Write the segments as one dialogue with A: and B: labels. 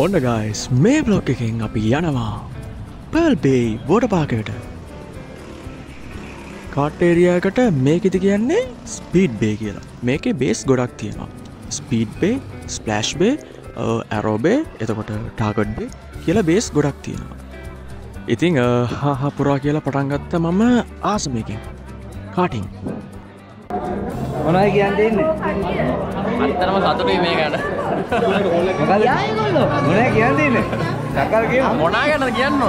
A: ඕන්න guys මේ vlog එකෙන් අපි යනවා Pearl Bay Waterpark එකට. කාට් ඒරියා එකට මේකෙදි කියන්නේ ස්පීඩ් බේ කියලා. මේකේ බේස් ගොඩක් තියෙනවා. ස්පීඩ් බේ, ස්ප්ලෑෂ් බේ, ඇරෝ බේ, එතකොට ටාගට් බේ කියලා බේස් ගොඩක් තියෙනවා. ඉතින් හා පුරා කියලා පටන් ගත්තා මම ආස මේකෙන්. කාටින්.
B: මොනවද කියන්නේ ඉන්නේ?
C: අත්‍තරම සතුටුයි මේ ගැන.
B: මොකද? මොනවද කියන්නේ ඉන්නේ? සක්කල් කියමු.
C: මොනා ගැනද කියන්නෝ?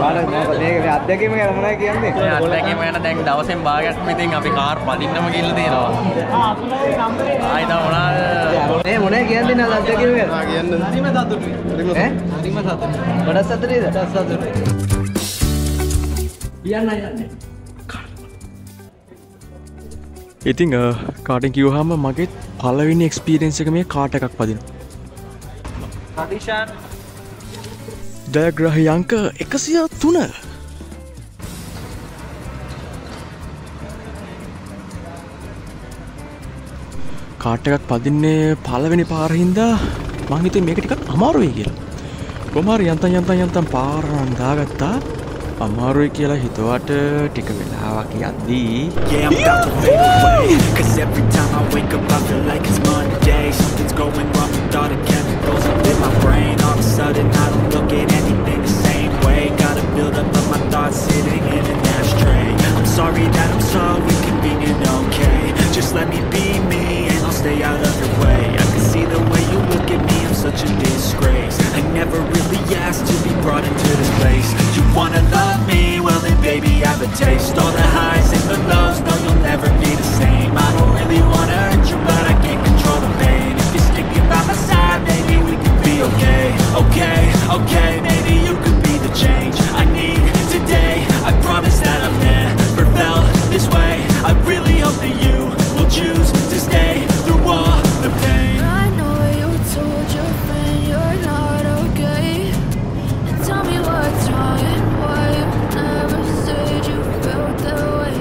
B: මේක අත්දැකීම ගැන මොනවද කියන්නේ?
C: අත්දැකීම ගැන දැන් දවසෙන් භාගයක් ඉතින් අපි කාර් පදින්නම ගිහලා තියෙනවා. ආයි තව මොනවාද?
B: මේ මොනවද කියන්නේ නේද අත්දැකීම ගැන? ආ කියන්න. හරිම සතුටුයි. හරිම සතුටුයි. ගොඩක් සතුටුයිද? ගොඩක් සතුටුයි. යන්නේ.
A: ඉතින් කාටින් කිව්වහම මගේ පළවෙනි එක්ස්පීරියන්ස් එක මේ කාට් එකක් පදිනවා.
C: සතිෂාන්
A: ජයග්‍රාහී අංක 103. කාට් එකක් පදින්නේ පළවෙනි පාර හින්දා මං හිතුවේ මේක ටිකක් අමාරුයි කියලා. කොහොම හරි යන්තම් පාර නම් දාගත්තා. අමාරුයි කියලා හිතුවට ටික වෙලාවක් යද්දී
D: Yeah, I'm about to fade away. Cause every time I wake up I feel like it's Monday. Something's going wrong with all the chemicals up in my brain. All of a sudden I don't look at anything the same way. Gotta build up of my thoughts sitting in an ashtray. I'm sorry that I'm so inconvenient, okay. Just let me be me and I'll stay out of your way. I can see the way you look at me, I'm such a disgrace. I never really asked to be brought into this place. You wanna love me? Well then baby I have a taste. All the highs and the lows, no you'll never be the same. I don't really wanna hurt you but I can't control the pain. If you're sticking by my side, maybe we could be okay. Okay, maybe you could be the change I need today. I promise that I've never felt this way. I really hope that you will choose to stay through all the pain.
E: I know you told your friend you're not okay, and tell me what's wrong and why you never said you felt that way.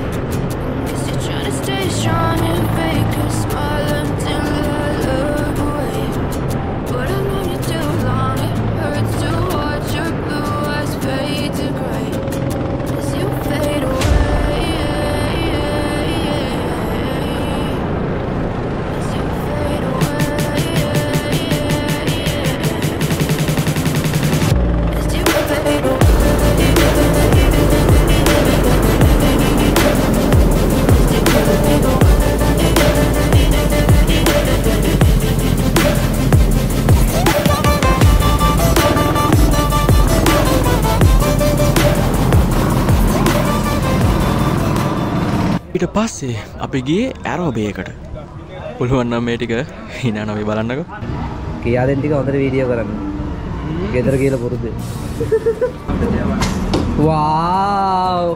E: Guess you're trying to stay strong and fake a smile until I look away. But I've known you too long, it hurts to watch your blue eyes fade to grey as you fade away.
A: ඊට පස්සේ අපි ගියේ arrow බේ එකට. පුළුවන් නම් මේ ටික hina නොවි බලන්නකෝ.
B: කියා දෙන්න ටික හොඳට වීඩියෝ කරන්න. ගෙදර කියලා පුරුදු. වාව්!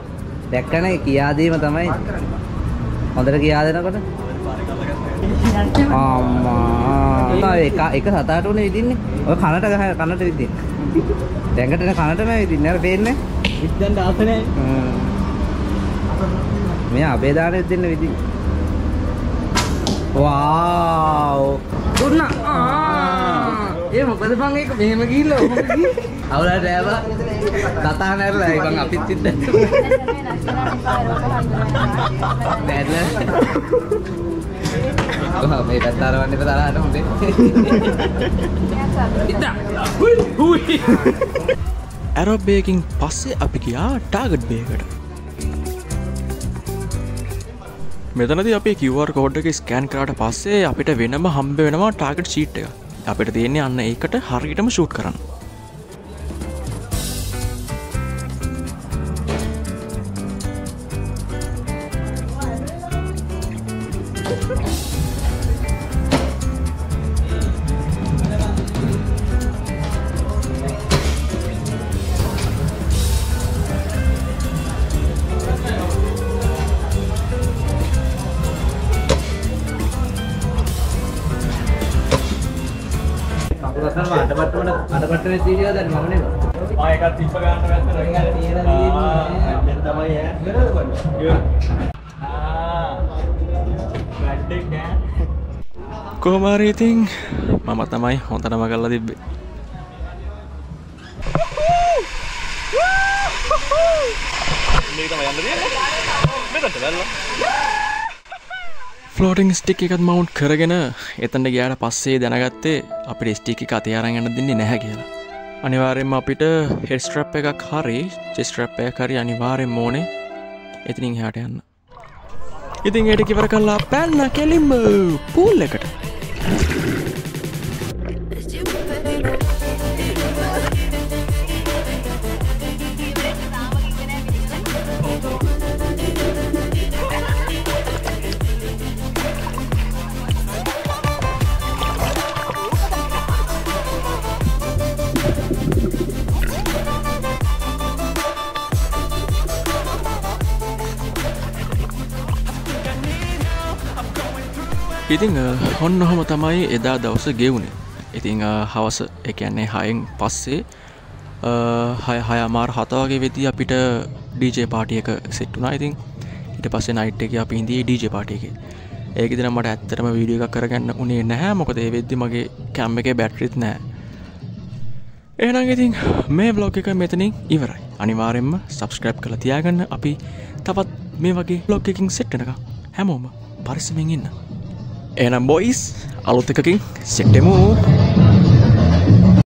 B: දැක්කනේ කියා දීම තමයි. හොඳට කියා දෙනකොට. අම්මා. එක සතාට උනේ විදින්නේ. ඔය කනට විදින්නේ. දැඟටන කනටම විදින්නේ. අර පේන්නේ. විද්දන්න ආස නැහැ. මෙයා අපේ දානෙ දෙන්න විදි. වාව්! දුන්නා. ඒ මොකද බං ඒක මෙහෙම ගිහිල්ලා ඔහොම ගිහින්. අවුලට ඇවා. කතා නැරලා ඒ බං අපිත් ඉන්න. නෑද? කොහොම මේ පැත්තරවන්නේ තරහට හොඳේ. ඉතා. හුයි.
A: ඇරෝ බේකින් පස්සේ අපි ගියා ටාගට් බේ එකට. මෙතනදී අපි QR කෝඩ් එක ස්කෑන් කරාට පස්සේ අපිට වෙනම හම්බ වෙනවා ටාගට් ෂීට් එක. අපිට තියෙන්නේ අන්න ඒකට හරියටම ෂූට් කරන්න.
B: අඩපට්ටනේ වීඩියෝ දැන් මම නෙමෙයි. ආ එකක් තිබ්බ ගන්න වැත්තට රින්ගල් තියෙන වීඩියෝ. දැන් තමයි ඈ. ඉවරද කොන්නේ? බඩේ
A: කොහොම හරි ඉතින් මම තමයි හොඳටම කරලා තිබ්බේ.
C: මේක තමයි යන්න තියෙන්නේ. මෙතනට වැල්ලා.
A: ෆ්ලෝටිං ස්ටික් එකත් මවුන්ට් කරගෙන එතනට ගියාට පස්සේ දැනගත්තේ අපිට ස්ටික් එක අතේ අරන් යන්න දෙන්නේ නැහැ කියලා. අනිවාර්යෙන්ම අපිට හෙඩ් ස්ට්‍රැප් එකක් හරි චෙස්ට් ස්ට්‍රැප් එකක් හරි අනිවාර්යෙන්ම ඕනේ එතනින් එහාට යන්න. ඉතින් ඒක ඉවර කළා පැන්න කෙලින්ම පූල් එකට. ඉතිං ඔන්න ඔහොම තමයි එදා දවස ගෙවුණේ. ඉතිං හවස එකන්නේ 6න් පස්සේ 6 අමාර 7 වගේ වෙදී අපිට DJ පාටි එක සෙට් වුණා. ඉතින් ඊට පස්සේ නයිට් එකේ අපි ඉඳී DJ පාටි එකේ. ඒකෙදි නම් මට ඇත්තටම වීඩියෝ එකක් කරගන්න උනේ නැහැ. මොකද ඒ වෙද්දි මගේ කැම් එකේ බැටරිත් නැහැ. එහෙනම් ඉතින් මේ vlog එක මෙතනින් ඉවරයි. අනිවාර්යෙන්ම subscribe කරලා තියාගන්න. අපි තවත් මේ වගේ vlog එකකින් සෙට් වෙනකම් හැමෝම පරිස්සමෙන් ඉන්න. එහෙනම් boys අලුත් එකකින් සෙට් වෙමු.